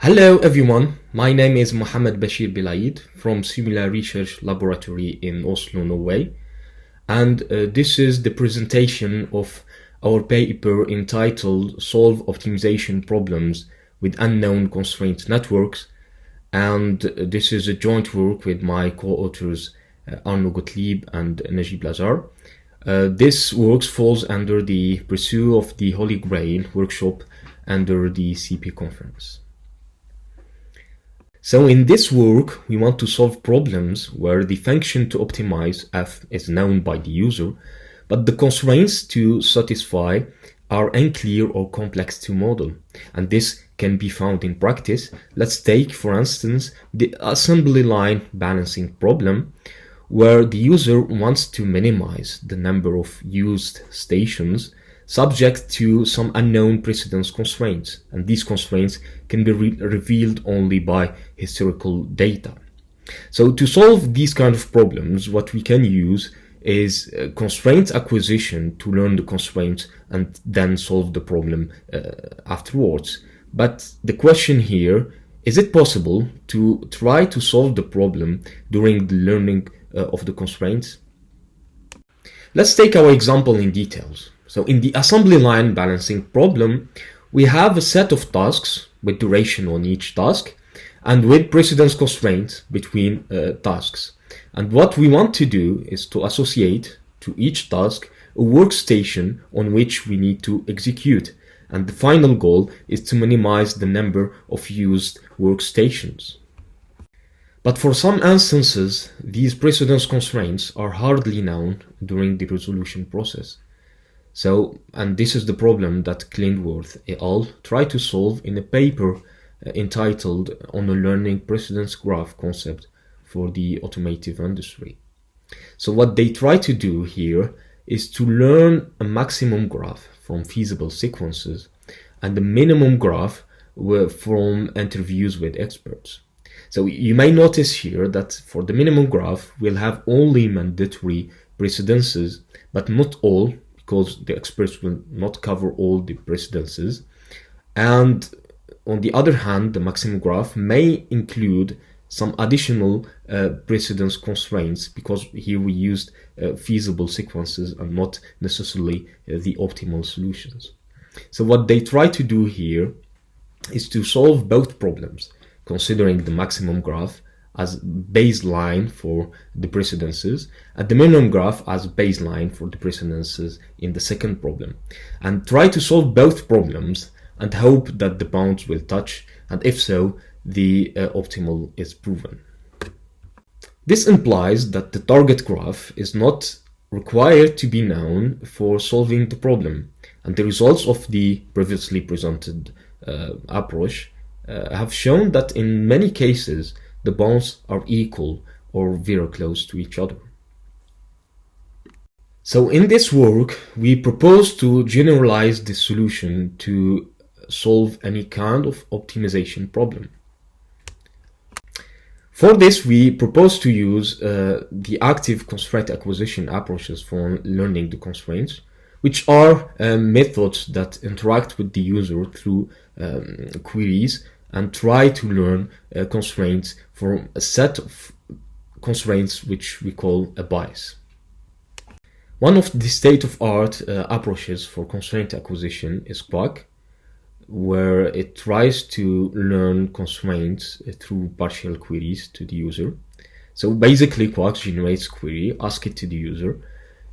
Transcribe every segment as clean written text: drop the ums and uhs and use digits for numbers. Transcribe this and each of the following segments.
Hello everyone, my name is Mohamed-Bachir Belaid from Similar Research Laboratory in Oslo, Norway, and this is the presentation of our paper entitled Solve Optimization Problems with Unknown Constraint Networks, and this is a joint work with my co-authors Arnaud Gotlieb and Nadjib Lazaar. This work falls under the Pursuit of the Holy Grail workshop under the CP conference. So in this work, we want to solve problems where the function to optimize f is known by the user, but the constraints to satisfy are unclear or complex to model. And this can be found in practice. Let's take, for instance, the assembly line balancing problem, where the user wants to minimize the number of used stations subject to some unknown precedence constraints, and these constraints can be revealed only by historical data. So to solve these kind of problems, what we can use is constraint acquisition to learn the constraints and then solve the problem afterwards. But the question here, is it possible to try to solve the problem during the learning of the constraints? Let's take our example in details. So in the assembly line balancing problem, we have a set of tasks with duration on each task and with precedence constraints between tasks. And what we want to do is to associate to each task a workstation on which we need to execute. And the final goal is to minimize the number of used workstations. But for some instances, these precedence constraints are hardly known during the resolution process. So, and this is the problem that Klindworth et al. Tried to solve in a paper entitled On a Learning Precedence Graph Concept for the Automotive Industry. So what they try to do here is to learn a maximum graph from feasible sequences and a minimum graph from interviews with experts. So you may notice here that for the minimum graph, we'll have only mandatory precedences, but not all, because the experts will not cover all the precedences. And on the other hand, the maximum graph may include some additional precedence constraints, because here we used feasible sequences and not necessarily the optimal solutions. So what they try to do here is to solve both problems, considering the maximum graph as baseline for the precedences and the minimum graph as baseline for the precedences in the second problem, and try to solve both problems and hope that the bounds will touch, and if so, the optimal is proven. This implies that the target graph is not required to be known for solving the problem, and the results of the previously presented approach have shown that in many cases the bounds are equal or very close to each other. So in this work, we propose to generalize the solution to solve any kind of optimization problem. For this, we propose to use the active constraint acquisition approaches for learning the constraints, which are methods that interact with the user through queries and try to learn constraints from a set of constraints which we call a bias. One of the state-of-art approaches for constraint acquisition is Quark, where it tries to learn constraints through partial queries to the user. So basically, Quark generates query, asks it to the user.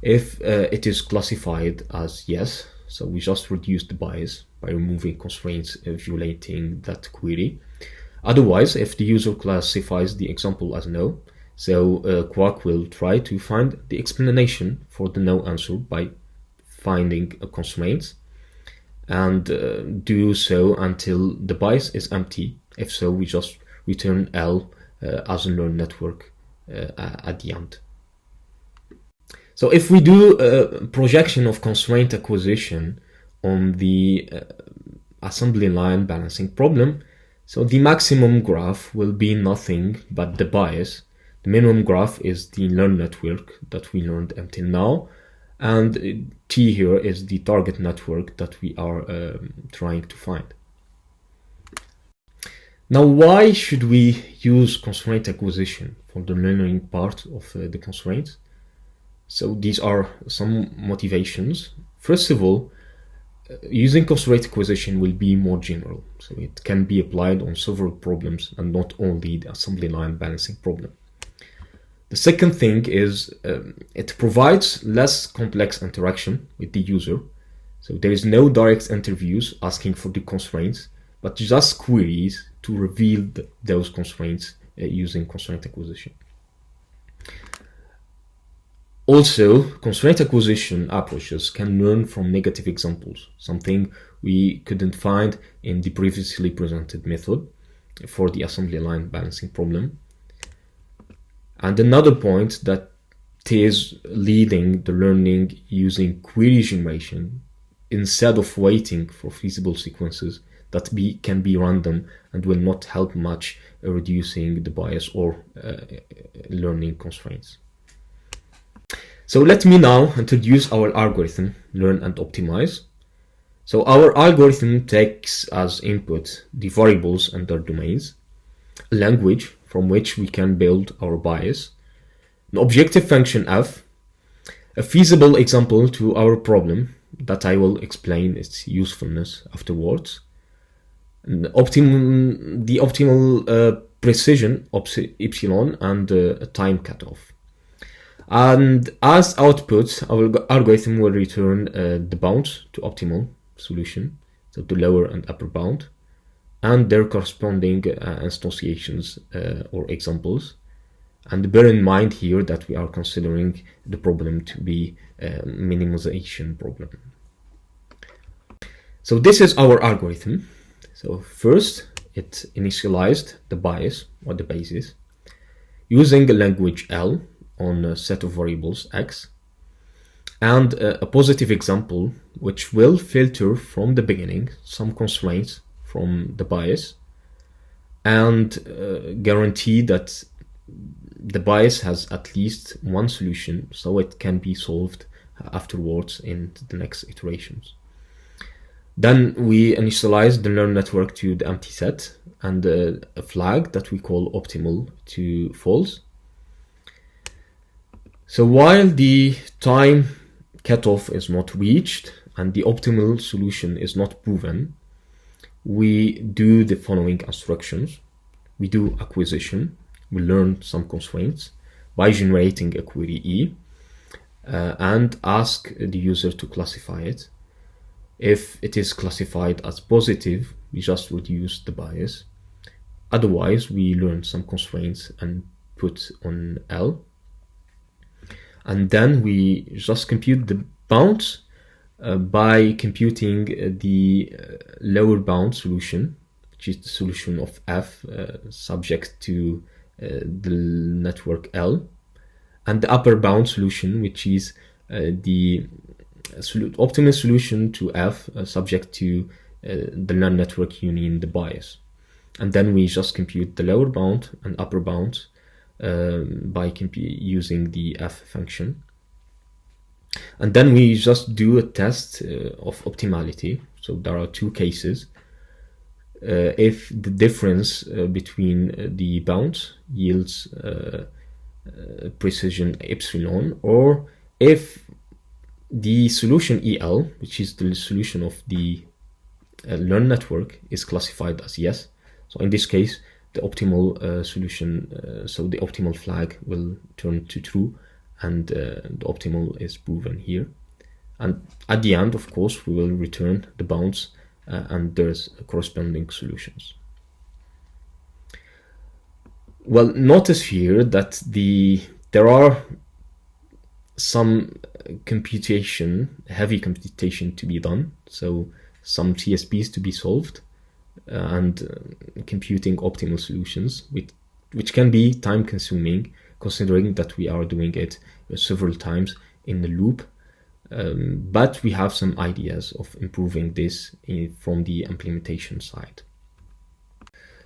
If it is classified as yes, so we just reduce the bias by removing constraints violating that query. Otherwise, if the user classifies the example as no, so Quark will try to find the explanation for the no answer by finding a constraint and do so until the bias is empty. If so, we just return L as a learned network at the end. So if we do a projection of constraint acquisition on the assembly line balancing problem, so the maximum graph will be nothing but the bias. The minimum graph is the learned network that we learned until now, and T here is the target network that we are trying to find. Now, why should we use constraint acquisition for the learning part of the constraints? So these are some motivations. First of all, using constraint acquisition will be more general, so it can be applied on several problems and not only the assembly line balancing problem. The second thing is it provides less complex interaction with the user. So there is no direct interviews asking for the constraints, but just queries to reveal those constraints using constraint acquisition. Also, constraint acquisition approaches can learn from negative examples, something we couldn't find in the previously presented method for the assembly line balancing problem. And another point that is leading the learning using query generation instead of waiting for feasible sequences that can be random and will not help much reducing the bias or learning constraints. So let me now introduce our algorithm, learn and optimize. So our algorithm takes as input the variables and their domains, a language from which we can build our bias, an objective function f, a feasible example to our problem that I will explain its usefulness afterwards, the optimal precision epsilon, and a time cutoff. And as output, our algorithm will return the bounds to optimal solution, so the lower and upper bound, and their corresponding instantiations or examples. And bear in mind here that we are considering the problem to be a minimization problem. So this is our algorithm. So first, it initialized the bias or the basis using a language L on a set of variables x, and a positive example which will filter from the beginning some constraints from the bias and guarantee that the bias has at least one solution so it can be solved afterwards in the next iterations. Then we initialize the learn network to the empty set and a flag that we call optimal to false. So while the time cutoff is not reached and the optimal solution is not proven, we do the following instructions. We do acquisition. We learn some constraints by generating a query E and ask the user to classify it. If it is classified as positive, we just reduce the bias. Otherwise, we learn some constraints and put on L. And then we just compute the bounds by computing the lower bound solution, which is the solution of F subject to the network L, and the upper bound solution, which is the optimal solution to F subject to the learn network union the bias. And then we just compute the lower bound and upper bounds by using the f function. And then we just do a test of optimality. So there are two cases. If the difference between the bounds yields precision epsilon, or if the solution EL, which is the solution of the learn network, is classified as yes. So in this case, the optimal solution, so the optimal flag will turn to true, and the optimal is proven here. And at the end, of course, we will return the bounds and there's corresponding solutions. Well, notice here that there are some heavy computation to be done, so some TSPs to be solved, and computing optimal solutions, which can be time consuming, considering that we are doing it several times in the loop. But we have some ideas of improving this from the implementation side.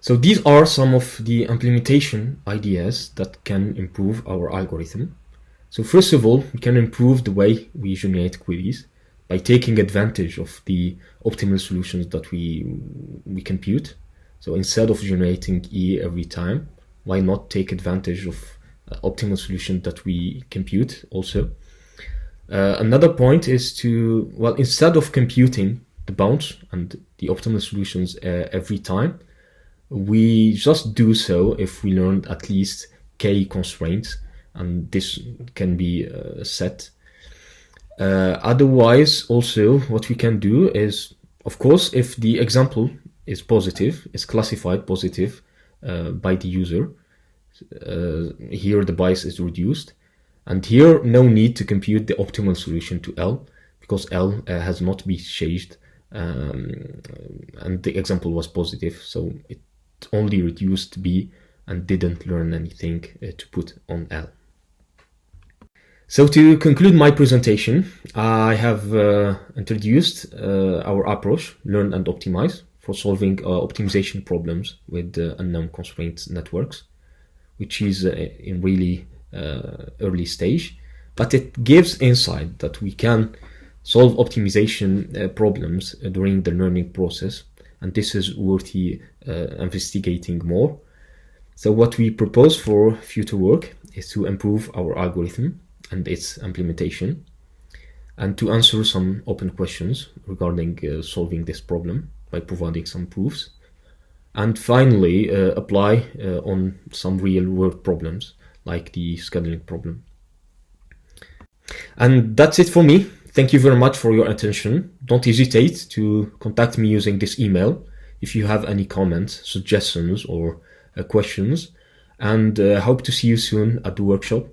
So these are some of the implementation ideas that can improve our algorithm. So first of all, we can improve the way we generate queries by taking advantage of the optimal solutions that we compute. So instead of generating E every time, why not take advantage of optimal solution that we compute also? Another point is to, well, instead of computing the bounds and the optimal solutions every time, we just do so if we learned at least K constraints, and this can be set. Otherwise, also, what we can do is, of course, if the example is positive, is classified positive by the user, here the bias is reduced. And here, no need to compute the optimal solution to L, because L has not been changed, and the example was positive, so it only reduced B and didn't learn anything to put on L. So to conclude my presentation, I have introduced our approach, learn and optimize, for solving optimization problems with unknown constraint networks, which is in really early stage, but it gives insight that we can solve optimization problems during the learning process, and this is worthy investigating more. So what we propose for future work is to improve our algorithm and its implementation, and to answer some open questions regarding solving this problem by providing some proofs, and finally apply on some real-world problems like the scheduling problem. And that's it for me. Thank you very much for your attention. Don't hesitate to contact me using this email if you have any comments, suggestions, or questions, and hope to see you soon at the workshop.